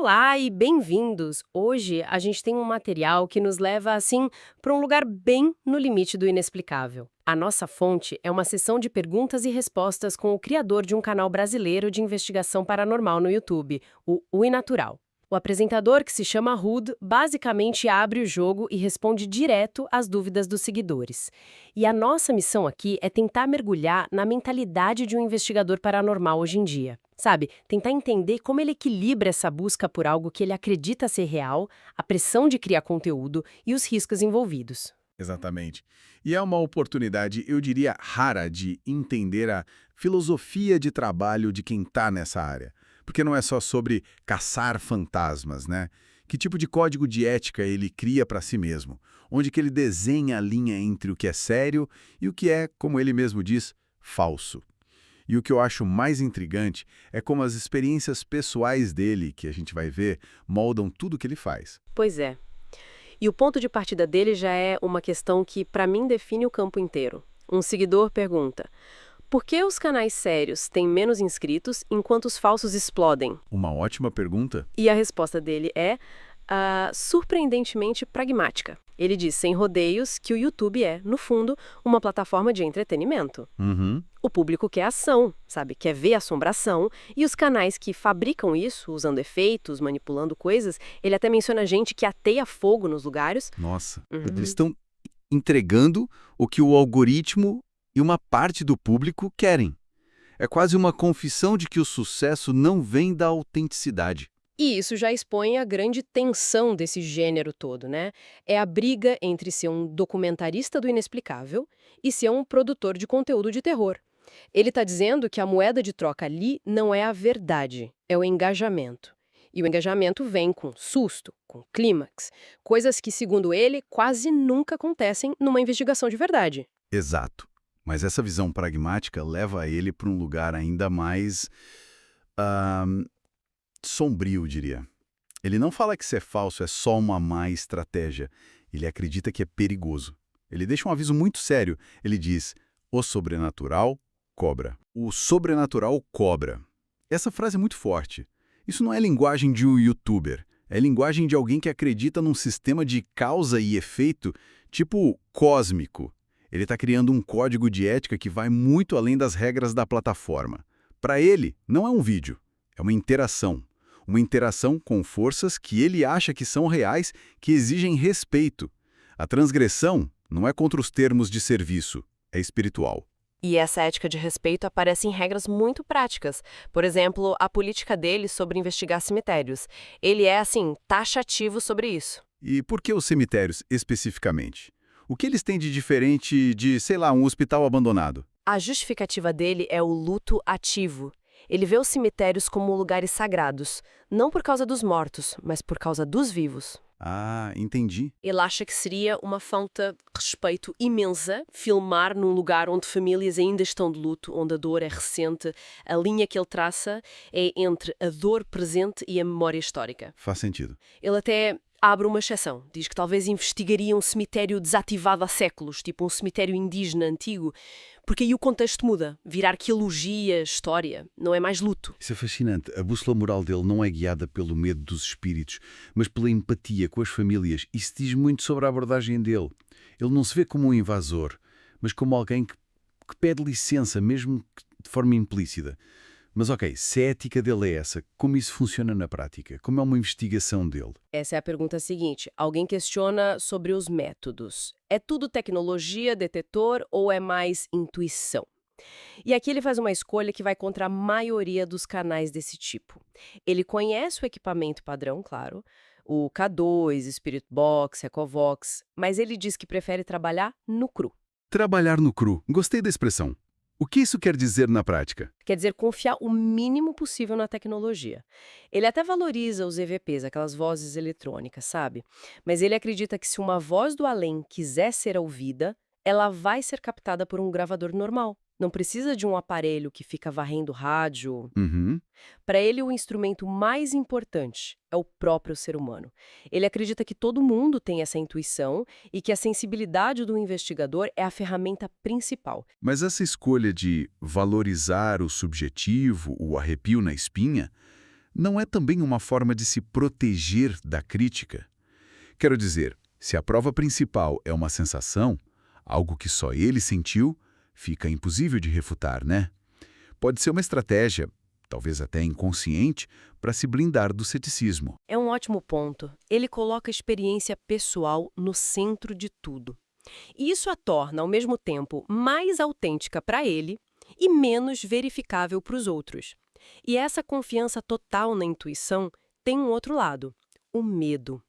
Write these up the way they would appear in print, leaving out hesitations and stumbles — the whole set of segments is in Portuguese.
Olá e bem-vindos! Hoje a gente tem um material que nos leva, assim, para um lugar bem no limite do inexplicável. A nossa fonte é uma sessão de perguntas e respostas com o criador de um canal brasileiro de investigação paranormal no YouTube, o Inatural. O apresentador, que se chama Hood, basicamente abre o jogo e responde direto às dúvidas dos seguidores. E a nossa missão aqui é tentar mergulhar na mentalidade de um investigador paranormal hoje em dia. Sabe, tentar entender como ele equilibra essa busca por algo que ele acredita ser real, a pressão de criar conteúdo e os riscos envolvidos. Exatamente. E é uma oportunidade, eu diria, rara de entender a filosofia de trabalho de quem está nessa área. Porque não é só sobre caçar fantasmas, né? Que tipo de código de ética ele cria para si mesmo? Onde que ele desenha a linha entre o que é sério e o que é, como ele mesmo diz, falso. E o que eu acho mais intrigante é como as experiências pessoais dele, que a gente vai ver, moldam tudo o que ele faz. Pois é. E o ponto de partida dele já é uma questão que, para mim, define o campo inteiro. Um seguidor pergunta: por que os canais sérios têm menos inscritos enquanto os falsos explodem? Uma ótima pergunta. E a resposta dele é surpreendentemente pragmática. Ele diz, sem rodeios, que o YouTube é, no fundo, uma plataforma de entretenimento. Uhum. O público quer ação, sabe? Quer ver assombração. E os canais que fabricam isso, usando efeitos, manipulando coisas, ele até menciona gente que ateia fogo nos lugares. Nossa, Uhum. eles estão entregando o que o algoritmo e uma parte do público querem. É quase uma confissão de que o sucesso não vem da autenticidade. E isso já expõe a grande tensão desse gênero todo, né? É a briga entre ser um documentarista do inexplicável e ser um produtor de conteúdo de terror. Ele está dizendo que a moeda de troca ali não é a verdade, é o engajamento. E o engajamento vem com susto, com clímax, coisas que, segundo ele, quase nunca acontecem numa investigação de verdade. Exato. Mas essa visão pragmática leva ele para um lugar ainda mais ah, sombrio, diria. Ele não fala que ser falso é só uma má estratégia. Ele acredita que é perigoso. Ele deixa um aviso muito sério. Ele diz: o sobrenatural cobra. O sobrenatural cobra. Essa frase é muito forte. Isso não é linguagem de um youtuber. É linguagem de alguém que acredita num sistema de causa e efeito tipo cósmico. Ele está criando um código de ética que vai muito além das regras da plataforma. Para ele, não é um vídeo. É uma interação. Uma interação com forças que ele acha que são reais, que exigem respeito. A transgressão não é contra os termos de serviço, é espiritual. E essa ética de respeito aparece em regras muito práticas. Por exemplo, a política dele sobre investigar cemitérios. Ele é, assim, taxativo sobre isso. E por que os cemitérios, especificamente? O que eles têm de diferente de, sei lá, um hospital abandonado? A justificativa dele é o luto ativo. Ele vê os cemitérios como lugares sagrados, não por causa dos mortos, mas por causa dos vivos. Ah, entendi. Ele acha que seria uma falta de respeito imensa filmar num lugar onde famílias ainda estão de luto, onde a dor é recente. A linha que ele traça é entre a dor presente e a memória histórica. Faz sentido. Ele até abre uma exceção. Diz que talvez investigaria um cemitério desativado há séculos, tipo um cemitério indígena antigo, porque aí o contexto muda. Vira arqueologia, história, não é mais luto. Isso é fascinante. A bússola moral dele não é guiada pelo medo dos espíritos, mas pela empatia com as famílias. Isso diz muito sobre a abordagem dele. Ele não se vê como um invasor, mas como alguém que pede licença, mesmo que de forma implícita. Mas ok, se a ética dele é essa, como isso funciona na prática? Como é uma investigação dele? Essa é a pergunta seguinte. Alguém questiona sobre os métodos. É tudo tecnologia, detetor ou é mais intuição? E aqui ele faz uma escolha que vai contra a maioria dos canais desse tipo. Ele conhece o equipamento padrão, claro, o K2, Spirit Box, Ecovox, mas ele diz que prefere trabalhar no cru. Trabalhar no cru. Gostei da expressão. O que isso quer dizer na prática? Quer dizer, confiar o mínimo possível na tecnologia. Ele até valoriza os EVPs, aquelas vozes eletrônicas, sabe? Mas ele acredita que se uma voz do além quiser ser ouvida, ela vai ser captada por um gravador normal. Não precisa de um aparelho que fica varrendo rádio. Uhum. Para ele, o instrumento mais importante é o próprio ser humano. Ele acredita que todo mundo tem essa intuição e que a sensibilidade do investigador é a ferramenta principal. Mas essa escolha de valorizar o subjetivo, o arrepio na espinha, não é também uma forma de se proteger da crítica? Quero dizer, se a prova principal é uma sensação, algo que só ele sentiu, fica impossível de refutar, né? Pode ser uma estratégia, talvez até inconsciente, para se blindar do ceticismo. É um ótimo ponto. Ele coloca a experiência pessoal no centro de tudo. E isso a torna, ao mesmo tempo, mais autêntica para ele e menos verificável para os outros. E essa confiança total na intuição tem um outro lado, o medo.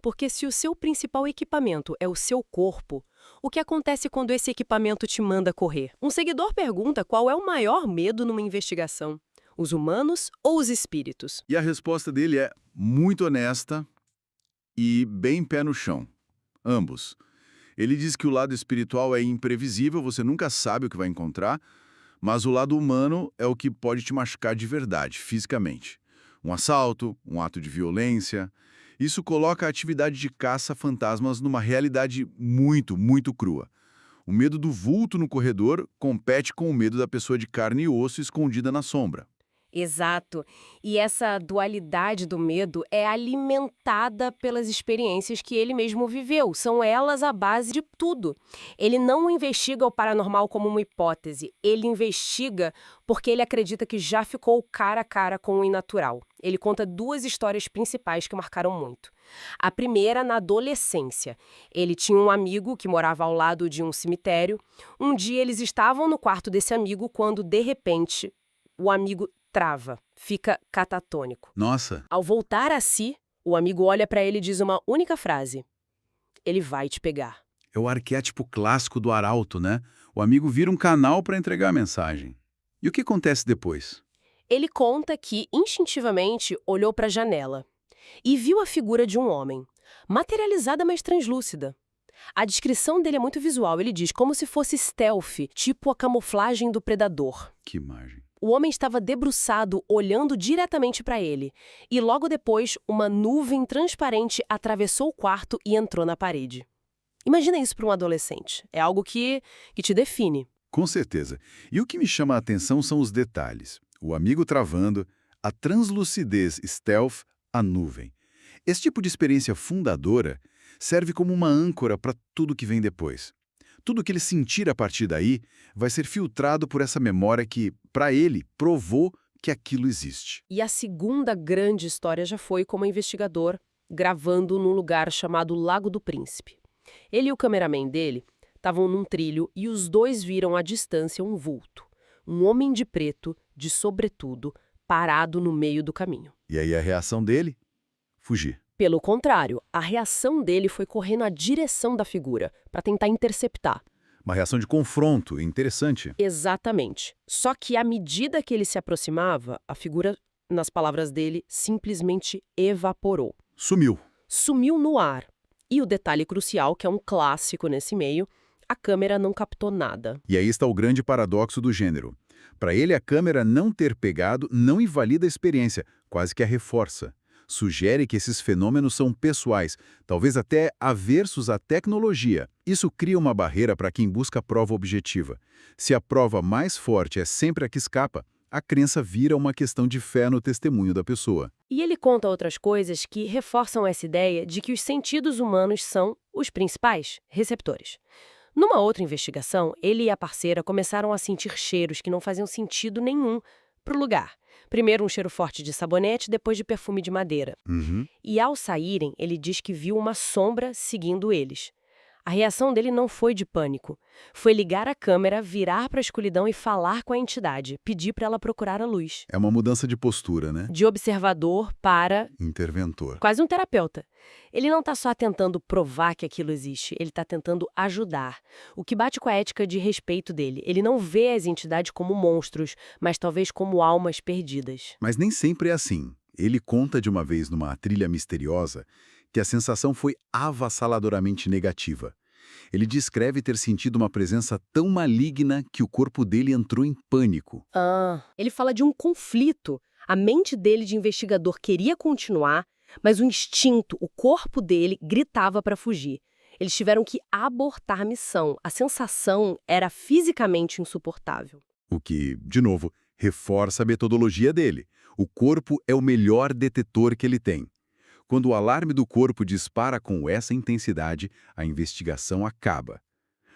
Porque se o seu principal equipamento é o seu corpo, o que acontece quando esse equipamento te manda correr? Um seguidor pergunta qual é o maior medo numa investigação: os humanos ou os espíritos? E a resposta dele é muito honesta e bem pé no chão. Ambos. Ele diz que o lado espiritual é imprevisível, você nunca sabe o que vai encontrar, mas o lado humano é o que pode te machucar de verdade, fisicamente. Um assalto, um ato de violência. Isso coloca a atividade de caça-fantasmas numa realidade muito, muito crua. O medo do vulto no corredor compete com o medo da pessoa de carne e osso escondida na sombra. Exato. E essa dualidade do medo é alimentada pelas experiências que ele mesmo viveu. São elas a base de tudo. Ele não investiga o paranormal como uma hipótese. Ele investiga porque ele acredita que já ficou cara a cara com o inatural. Ele conta duas histórias principais que marcaram muito. A primeira, na adolescência. Ele tinha um amigo que morava ao lado de um cemitério. Um dia eles estavam no quarto desse amigo quando, de repente, o amigo trava, fica catatônico. Nossa! Ao voltar a si, o amigo olha para ele e diz uma única frase: ele vai te pegar. É o arquétipo clássico do arauto, né? O amigo vira um canal para entregar a mensagem. E o que acontece depois? Ele conta que, instintivamente, olhou para a janela e viu a figura de um homem, materializada, mas translúcida. A descrição dele é muito visual. Ele diz como se fosse stealth, tipo a camuflagem do predador. Que imagem! O homem estava debruçado, olhando diretamente para ele. E logo depois, uma nuvem transparente atravessou o quarto e entrou na parede. Imagina isso para um adolescente. É algo que te define. Com certeza. E o que me chama a atenção são os detalhes. O amigo travando, a translucidez stealth, a nuvem. Esse tipo de experiência fundadora serve como uma âncora para tudo que vem depois. Tudo que ele sentir a partir daí vai ser filtrado por essa memória que, para ele, provou que aquilo existe. E a segunda grande história já foi como investigador, gravando num lugar chamado Lago do Príncipe. Ele e o cameraman dele estavam num trilho e os dois viram à distância um vulto. Um homem de preto, de sobretudo, parado no meio do caminho. E aí a reação dele? Fugir. Pelo contrário, a reação dele foi correr na direção da figura, para tentar interceptar. Uma reação de confronto, interessante. Exatamente. Só que à medida que ele se aproximava, a figura, nas palavras dele, simplesmente evaporou. Sumiu. Sumiu no ar. E o detalhe crucial, que é um clássico nesse meio, a câmera não captou nada. E aí está o grande paradoxo do gênero. Para ele, a câmera não ter pegado não invalida a experiência, quase que a reforça. Sugere que esses fenômenos são pessoais, talvez até aversos à tecnologia. Isso cria uma barreira para quem busca a prova objetiva. Se a prova mais forte é sempre a que escapa, a crença vira uma questão de fé no testemunho da pessoa. E ele conta outras coisas que reforçam essa ideia de que os sentidos humanos são os principais receptores. Numa outra investigação, ele e a parceira começaram a sentir cheiros que não faziam sentido nenhum para o lugar. Primeiro um cheiro forte de sabonete, depois de perfume de madeira. E ao saírem, ele diz que viu uma sombra seguindo eles. A reação dele não foi de pânico. Foi ligar a câmera, virar para a escuridão e falar com a entidade, pedir para ela procurar a luz. É uma mudança de postura, né? De observador para Interventor. quase um terapeuta. Ele não está só tentando provar que aquilo existe, ele está tentando ajudar. O que bate com a ética de respeito dele. Ele não vê as entidades como monstros, mas talvez como almas perdidas. Mas nem sempre é assim. Ele conta de uma vez numa trilha misteriosa que a sensação foi avassaladoramente negativa. Ele descreve ter sentido uma presença tão maligna que o corpo dele entrou em pânico. Ele fala de um conflito. A mente dele de investigador queria continuar, mas o instinto, o corpo dele, gritava para fugir. Eles tiveram que abortar a missão. A sensação era fisicamente insuportável. O que, de novo, reforça a metodologia dele. O corpo é o melhor detetor que ele tem. Quando o alarme do corpo dispara com essa intensidade, a investigação acaba.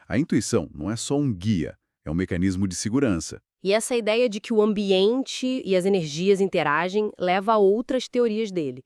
A intuição não é só um guia, é um mecanismo de segurança. E essa ideia de que o ambiente e as energias interagem leva a outras teorias dele.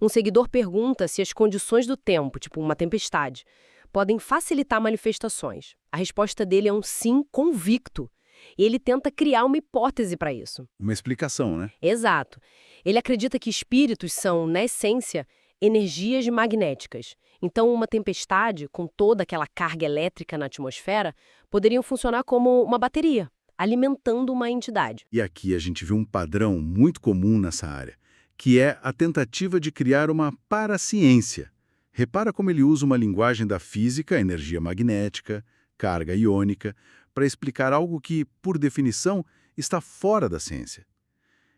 Um seguidor pergunta se as condições do tempo, tipo uma tempestade, podem facilitar manifestações. A resposta dele é um sim convicto. E ele tenta criar uma hipótese para isso. Uma explicação, né? Exato. Ele acredita que espíritos são, na essência, energias magnéticas. Então, uma tempestade, com toda aquela carga elétrica na atmosfera, poderiam funcionar como uma bateria, alimentando uma entidade. E aqui a gente vê um padrão muito comum nessa área, que é a tentativa de criar uma paraciência. Repara como ele usa uma linguagem da física, energia magnética, carga iônica, para explicar algo que, por definição, está fora da ciência.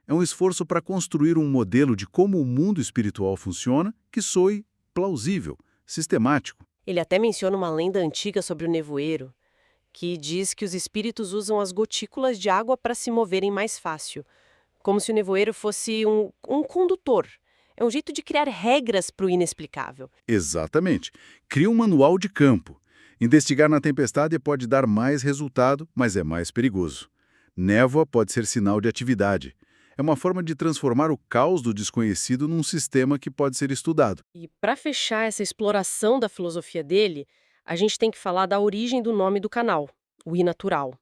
É um esforço para construir um modelo de como o mundo espiritual funciona que soe plausível, sistemático. Ele até menciona uma lenda antiga sobre o nevoeiro, que diz que os espíritos usam as gotículas de água para se moverem mais fácil, como se o nevoeiro fosse um condutor. É um jeito de criar regras para o inexplicável. Exatamente. Cria um manual de campo. Investigar na tempestade pode dar mais resultado, mas é mais perigoso. Névoa pode ser sinal de atividade. É uma forma de transformar o caos do desconhecido num sistema que pode ser estudado. E para fechar essa exploração da filosofia dele, a gente tem que falar da origem do nome do canal, o inatural.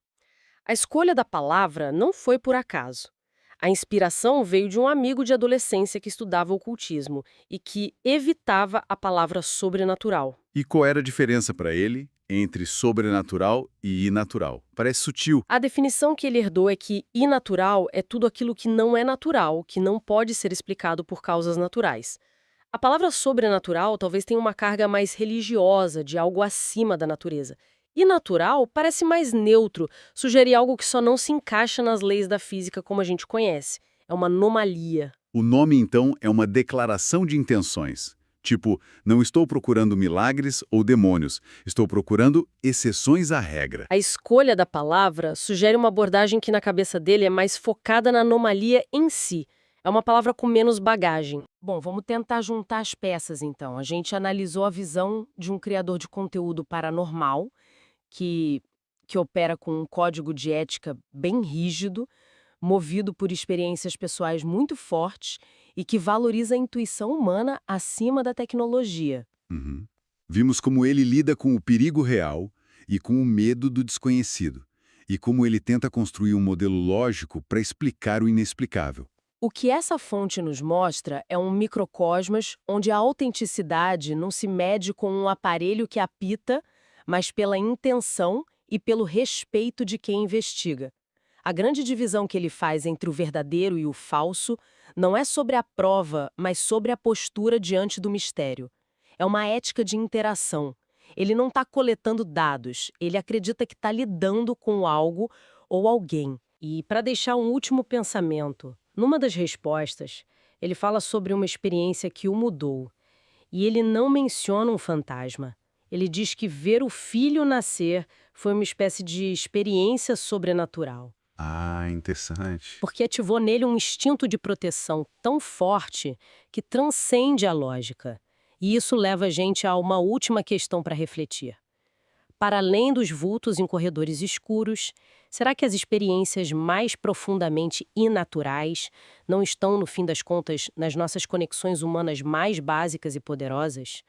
A escolha da palavra não foi por acaso. A inspiração veio de um amigo de adolescência que estudava ocultismo e que evitava a palavra sobrenatural. E qual era a diferença para ele entre sobrenatural e inatural? Parece sutil. A definição que ele herdou é que inatural é tudo aquilo que não é natural, que não pode ser explicado por causas naturais. A palavra sobrenatural talvez tenha uma carga mais religiosa, de algo acima da natureza. Inatural parece mais neutro, sugere algo que só não se encaixa nas leis da física como a gente conhece. É uma anomalia. O nome, então, é uma declaração de intenções. Tipo, não estou procurando milagres ou demônios, estou procurando exceções à regra. A escolha da palavra sugere uma abordagem que na cabeça dele é mais focada na anomalia em si. É uma palavra com menos bagagem. Bom, vamos tentar juntar as peças, então. A gente analisou a visão de um criador de conteúdo paranormal, que opera com um código de ética bem rígido, movido por experiências pessoais muito fortes e que valoriza a intuição humana acima da tecnologia. Uhum. Vimos como ele lida com o perigo real e com o medo do desconhecido, e como ele tenta construir um modelo lógico para explicar o inexplicável. O que essa fonte nos mostra é um microcosmos onde a autenticidade não se mede com um aparelho que apita, mas pela intenção e pelo respeito de quem investiga. A grande divisão que ele faz entre o verdadeiro e o falso não é sobre a prova, mas sobre a postura diante do mistério. É uma ética de interação. Ele não está coletando dados, ele acredita que está lidando com algo ou alguém. E para deixar um último pensamento, numa das respostas, ele fala sobre uma experiência que o mudou. E ele não menciona um fantasma. Ele diz que ver o filho nascer foi uma espécie de experiência sobrenatural. Ah, interessante. Porque ativou nele um instinto de proteção tão forte que transcende a lógica. E isso leva a gente a uma última questão para refletir. Para além dos vultos em corredores escuros, será que as experiências mais profundamente inaturais não estão, no fim das contas, nas nossas conexões humanas mais básicas e poderosas?